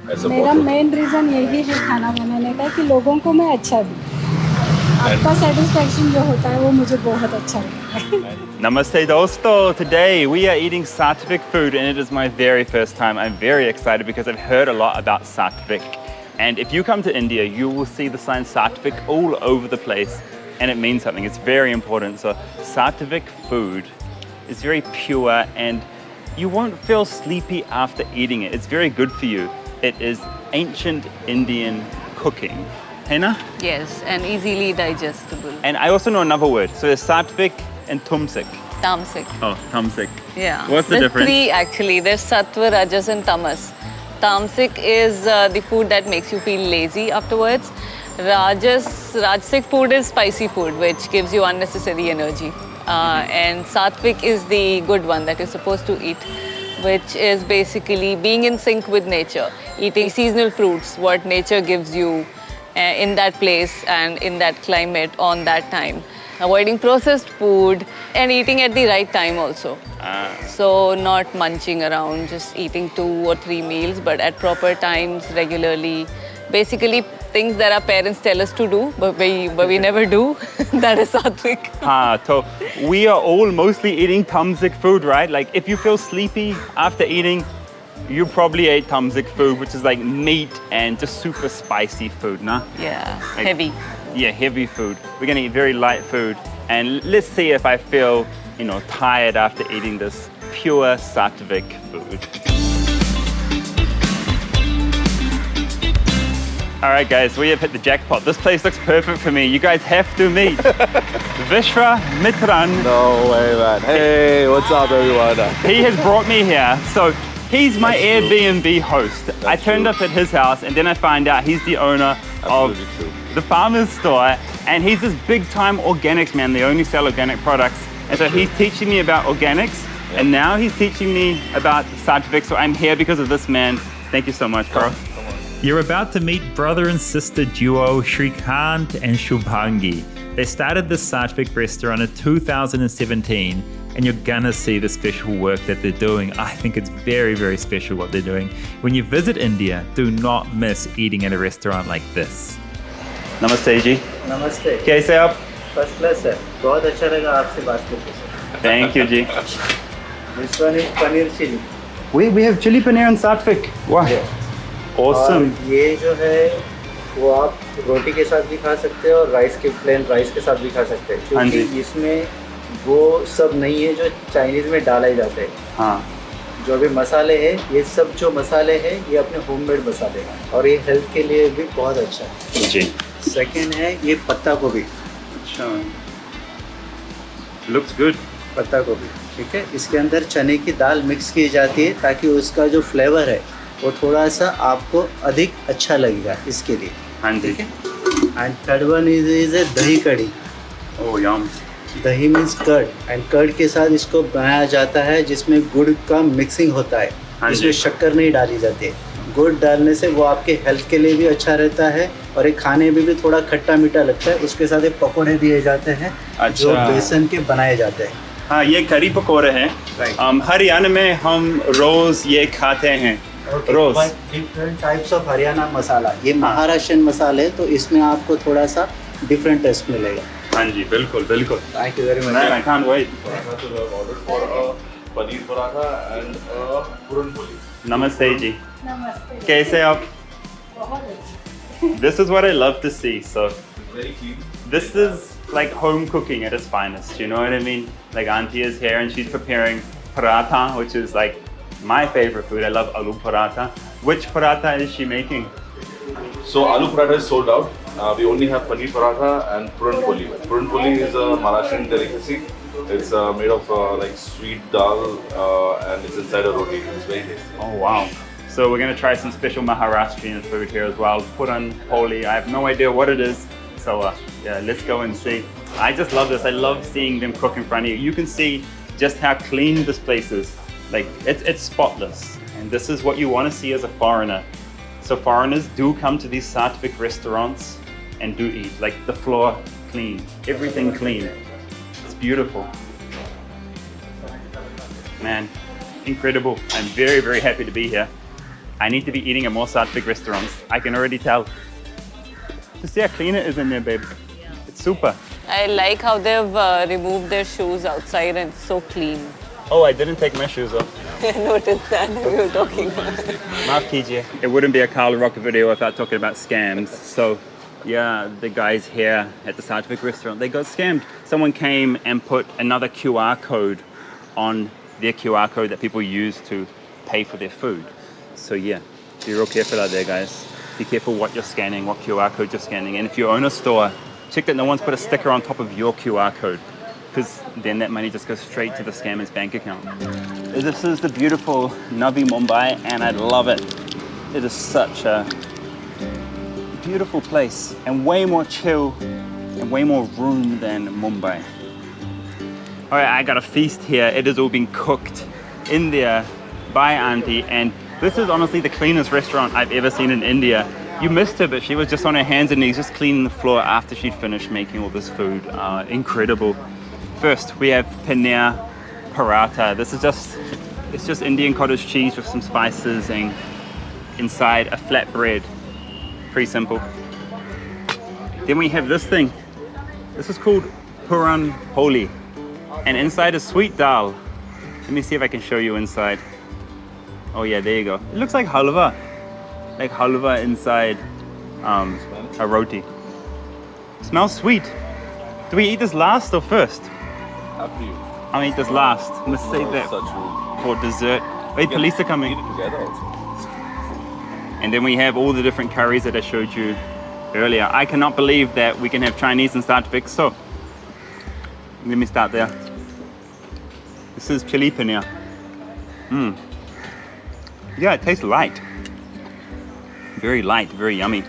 मेरा main reason यही है खाना बनाने का कि लोगों को मैं अच्छा दूँ. आपका सेटिस्फेक्शन जो होता है वो मुझे बहुत अच्छा लगता है. Namaste dosto. Today we are eating Satvik food and it is my very first time. I'm very excited because I've heard a lot about Satvik. And if you come to India, you will see the sign Satvik all over the place and it means something. It's very important. So Satvik food is very pure and you won't feel sleepy after eating it. It's very good for you. It is ancient Indian cooking. Hey na? Yes, and easily digestible. And I also know another word. So there's Satvik and Tumsik. Tamasic. Oh, Tamsik. Yeah. What's the There's difference? three actually. There's Sattva, Rajas and Tamas. Tamasic is the food that makes you feel lazy afterwards. Rajasic food is spicy food, which gives you unnecessary energy. And Satvik is the good one that you're supposed to eat, which is basically being in sync with nature, eating seasonal fruits, what nature gives you in that place and in that climate on that time. Avoiding processed food and eating at the right time also. So not munching around, just eating 2 or 3 meals, but at proper times, regularly. Basically things that our parents tell us to do, but we never do. That is Satvik. So we are all mostly eating Tamsik food, right? Like if you feel sleepy after eating, you probably ate Tamsik food, which is like meat and just super spicy food, nah? Yeah, Like, heavy. Yeah, heavy food. We're gonna eat very light food. And let's see if I feel, tired after eating this pure Satvik food. All right, guys, we have hit the jackpot. This place looks perfect for me. You guys have to meet Vishra Mitran. No way, man. Hey, what's up, everyone? He has brought me here. So he's my Airbnb host. I turned up at his house and then I find out he's the owner of the farmer's store. And he's this big time organics man. They only sell organic products. And so he's teaching me about organics. Yep. And now he's teaching me about Satvik. So I'm here because of this man. Thank you so much, Karl. You're about to meet brother and sister duo Shrikant and Shubhangi. They started this Satvik restaurant in 2017 and you're gonna see the special work that they're doing. I think it's very, very special what they're doing. When you visit India, do not miss eating at a restaurant like this. Namaste ji. नमस्ते. Kaise aap? First class sir. बहुत अच्छा लगा आपसे बात करके sir. Thank you ji. This one is paneer chilli. We have chili paneer and Satvik. Wow. Yeah. Awesome. और ये जो है वो आप रोटी के साथ भी खा सकते हो और प्लेन राइस के साथ भी खा सकते हैं, क्योंकि इसमें वो सब नहीं है जो चाइनीज़ में डाला ही जाता है. हाँ. जो भी मसाले हैं, ये सब जो मसाले हैं ये अपने होममेड मसाले हैं और ये हेल्थ के लिए भी बहुत अच्छा है जी. सेकेंड है ये पत्ता गोभी. अच्छा. Looks good. पत्ता गोभी, ठीक है. इसके अंदर चने की दाल मिक्स की जाती है ताकि उसका जो फ्लेवर है वो थोड़ा सा आपको अधिक अच्छा लगेगा इसके लिए. हाँ जी. ठीक है. And third one is a दही कढ़ी. Oh yum. दही मीन्स कर्ड एंड कर्ड के साथ इसको बनाया जाता है जिसमें गुड़ का मिक्सिंग होता है. इसमें शक्कर नहीं डाली जाती है. गुड़ डालने से वो आपके हेल्थ के लिए भी अच्छा रहता है और ये खाने में भी थोड़ा खट्टा मीठा लगता है. उसके साथ एक पकौड़े दिए जाते हैं जो बेसन के बनाए जाते हैं. हाँ, ये करी पकौड़े हैं. हरियाणा में हम रोज़ ये खाते हैं. रोज़. डिफरेंट टाइप्स ऑफ हरियाणा मसाला. ये महाराष्ट्रियन मसाले है तो इसमें आपको थोड़ा सा डिफरेंट टेस्ट मिलेगा. हाँ जी, बिल्कुल बिल्कुल. Thank you very much. Man, I can't wait. Ordered for a paneer paratha and a puran poli. Namaste ji. नमस्ते. कैसे आप? बहुत अच्छा. This is what I love to see. So Very clean. this is like home cooking at its finest. You know what I mean? Like Auntie is here and she's preparing paratha, which is like my favorite food. I love aloo paratha. Which paratha is she making? So aloo paratha is sold out. We only have paneer paratha and puran poli. Puran poli is a Maharashtrian delicacy. It's made of like sweet dal and it's inside a roti. It's very tasty. Oh wow. So we're gonna try some special Maharashtrian food here as well. Purna Poli. I have no idea what it is. So yeah, let's go and see. I just love this. I love seeing them cook in front of you. You can see just how clean this place is. Like it's spotless. And this is what you want to see as a foreigner. So foreigners do come to these Satvik restaurants and do eat. Like the floor clean, everything clean. It's beautiful. Man, incredible. I'm very, very happy to be here. I need to be eating at more Satvik restaurants. I can already tell. Just see how clean it is in there, babe. It's super. I like how they've removed their shoes outside and it's so clean. Oh, I didn't take my shoes off. I noticed that when we were talking about it. Maaf kijiye. It wouldn't be a Karl Rock video without talking about scams. So, yeah, the guys here at the Satvik restaurant, they got scammed. Someone came and put another QR code on their QR code that people use to pay for their food. So, yeah, be real careful out there, guys. Be careful what you're scanning, what QR code you're scanning. And if you own a store, check that no one's put a sticker on top of your QR code, because then that money just goes straight to the scammer's bank account. This is the beautiful Navi, Mumbai, and I love it. It is such a beautiful place and way more chill and way more room than Mumbai. All right, I got a feast here. It has all been cooked in there by Auntie, and this is honestly the cleanest restaurant I've ever seen in India. You missed her, but she was just on her hands and knees, just cleaning the floor after she'd finished making all this food. Incredible. First, we have paneer paratha. This is it's just Indian cottage cheese with some spices and inside a flat bread. Pretty simple. Then we have this thing. This is called Purna Poli. And inside is sweet daal. Let me see if I can show you inside. Oh yeah, there you go. It looks like halwa. Like halwa inside a roti. Smells sweet. Do we eat this last or first? After you. I'll eat this last. I'm gonna save that Such rude. for dessert. Wait, police are coming. Eat it together also. And then we have all the different curries that I showed you earlier. I cannot believe that we can have Chinese in Satvik. So let me start there. This is chili paneer. Yeah, it tastes light. Very light, very yummy.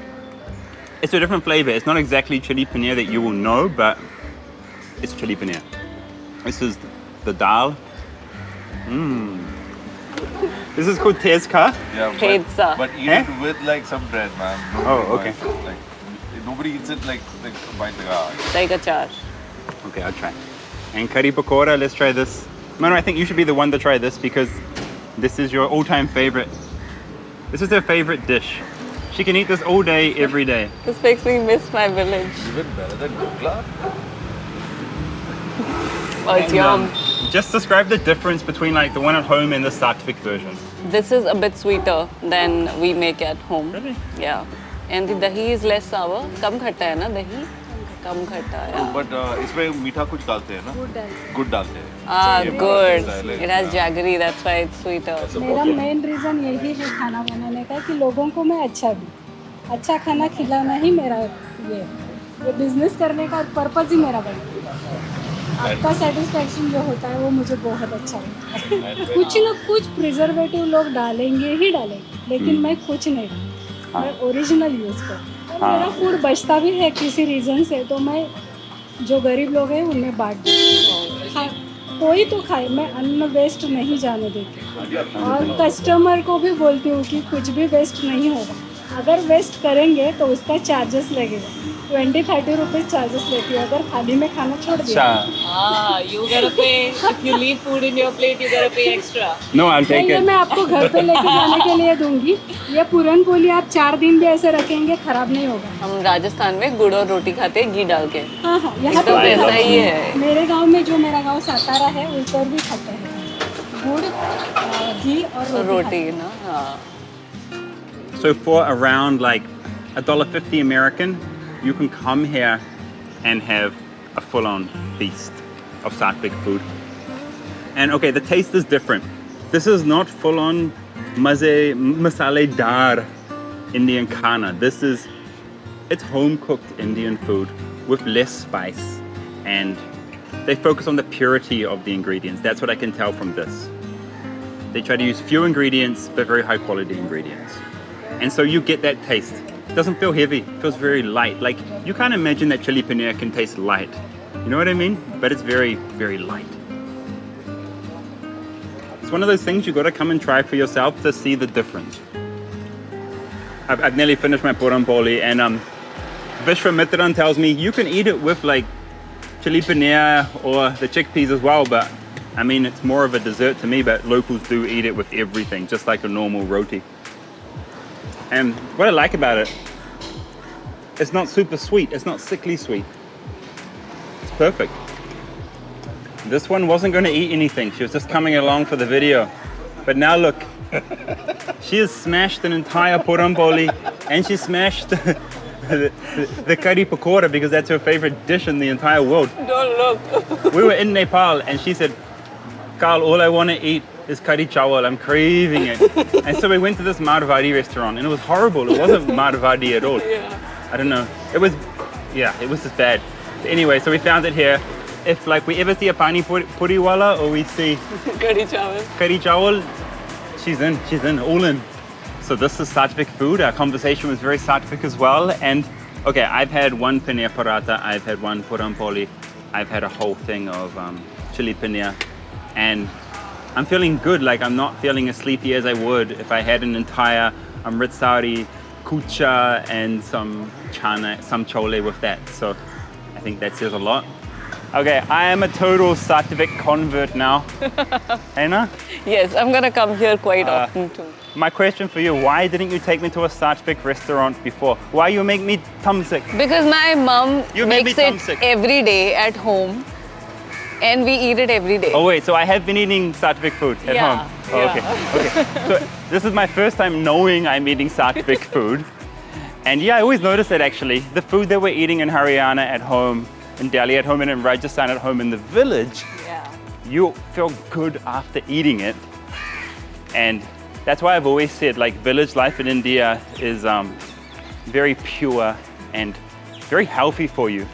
It's a different flavor. It's not exactly chili paneer that you will know, but it's chili paneer. This is the daal. This is called tezka. Yeah, Pizza. but eat Eh? it with like some bread, man. Don't Oh, eat okay. it like nobody eats it like by the guy. Like a char. Okay, I'll try. And curry pakora, let's try this. Manu, I think you should be the one to try this because this is your all-time favorite. This is her favorite dish. She can eat this all day, every day. This makes me miss my village. Even better than dhokla. Oh, it's yum. Just describe the difference between like the one at home and the Satvik version. This is a bit sweeter than we make at home. Really? Yeah. And the dahi is less sour. Kam khatta hai na dahi? Kam khatta hai. But इसमें मीठा कुछ डालते हैं ना? Good डालते हैं. Ah, ये good. style है. It has jaggery, that's why it's sweeter. मेरा मेन रीज़न यही है खाना बनाने का कि लोगों को मैं अच्छा दूँ, अच्छा खाना खिलाना ही मेरा ये बिजनेस करने का पर्पज़ ही मेरा बनता है। आपका सेटिस्फेक्शन जो होता है वो मुझे बहुत अच्छा लगता है। कुछ ना कुछ प्रिजर्वेटिव लोग डालेंगे ही डालेंगे, लेकिन मैं कुछ नहीं डालती, मैं ओरिजिनल यूज़ करती हूँ। और मेरा फूड बचता भी है किसी रीज़न से तो मैं जो गरीब लोग हैं उन्हें बांट देती हूँ। कोई तो खाए, मैं अन्न वेस्ट नहीं जाने देती और कस्टमर को भी बोलती हूँ कि कुछ भी वेस्ट नहीं होगा, अगर वेस्ट करेंगे तो उसका चार्जेस लगेगा, 20-30 रुपीज़ चार्जेस लेती हूँ अगर थाली में खाना छोड़ दिया। Ah, you gotta pay. If you leave food in your plate, you gotta pay extra. No, I'll take ये it. मैं आपको घर पे लेके जाने के लिए दूंगी। ये पूरन पोली आप 4 दिन भी ऐसे रखेंगे खराब नहीं होगा। हम राजस्थान में गुड़ और रोटी खाते हैं घी डाल के। हाँ हाँ, यहाँ तो पे वैसा ही है। मेरे गांव में जो मेरा गांव सातारा है उस पर भी खाते हैं गुड़, घी और रोटी रोटी ना हाँ। So for around like $1.50 American, you can come here and have a full-on feast of Satvik food. And okay, the taste is different. This is not full-on masale-dar Indian khana. It's home-cooked Indian food with less spice, and they focus on the purity of the ingredients. That's what I can tell from this. They try to use few ingredients, but very high-quality ingredients. And so you get that taste. It doesn't feel heavy, it feels very light. Like, you can't imagine that chili paneer can taste light. You know what I mean? But it's very, very light. It's one of those things you gotta come and try for yourself to see the difference. I've nearly finished my Purna Poli, and Vishwamitran tells me you can eat it with like chili paneer or the chickpeas as well, but I mean, it's more of a dessert to me, but locals do eat it with everything, just like a normal roti. And what I like about it, it's not super sweet. It's not sickly sweet. It's perfect. This one wasn't going to eat anything. She was just coming along for the video. But now look, she has smashed an entire Purna Poli, and she smashed the kadhi pakora because that's her favorite dish in the entire world. Don't look. We were in Nepal and she said, Karl, all I want to eat is kadhi chawal. I'm craving it. And so we went to this Marwari restaurant and it was horrible. It wasn't Marwari at all. Yeah. I don't know. It was just bad. Anyway, so we found it here. If like we ever see a pani puri wala or we see kadhi chawal, she's in, all in. So this is Satvik food. Our conversation was very Satvik as well. And okay, I've had one paneer paratha, I've had one Purna Poli, I've had a whole thing of chilli paneer, and I'm feeling good. Like I'm not feeling as sleepy as I would if I had an entire amritsari kucha and some chana, some chole with that. So I think that says a lot. Okay, I am a total Satvik convert now. Anna? Yes, I'm gonna come here quite often too. My question for you, why didn't you take me to a Satvik restaurant before? Why you make me thumbsick? Because my mom You made makes me it thumbsick. every day at home and we eat it every day. Oh wait, so I have been eating Satvik food at Yeah, home? Oh, yeah. okay. So this is my first time knowing I'm eating Satvik food. And yeah, I always notice that actually. The food that we're eating in Haryana at home, in Delhi at home, and in Rajasthan at home in the village, Yeah. you feel good after eating it. And that's why I've always said like village life in India is very pure and very healthy for you.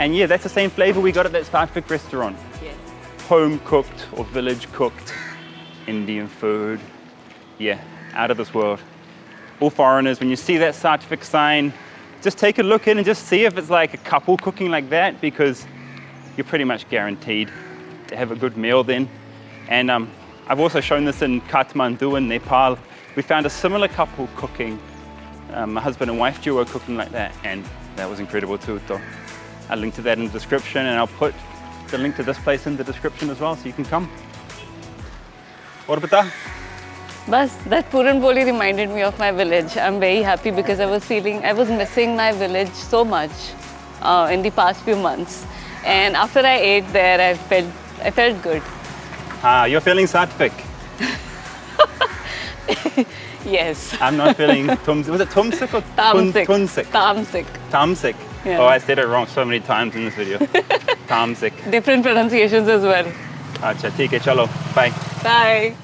And yeah, that's the same flavor we got at that Satvik restaurant. Yes. Home cooked or village cooked Indian food. Yeah, out of this world. All foreigners, when you see that Satvik sign, just take a look in and just see if it's like a couple cooking like that, because you're pretty much guaranteed to have a good meal then. And I've also shown this in Kathmandu in Nepal. We found a similar couple cooking, a husband and wife duo cooking like that, and that was incredible too. So I'll link to that in the description, and I'll put the link to this place in the description as well, so you can come. What about that? Bas, that Puran Poli reminded me of my village. I'm very happy because I was missing my village so much in the past few months. And after I ate there, I felt good. Ah, you're feeling Satvik. Yes. I'm not feeling was it tumsik or Tamsik. tunsik? Tamsik. Tamsik. Yeah. Oh, I said it wrong so many times in this video. Tamsik. Different pronunciations as well. Acha, theek hai, chalo. Bye. Bye.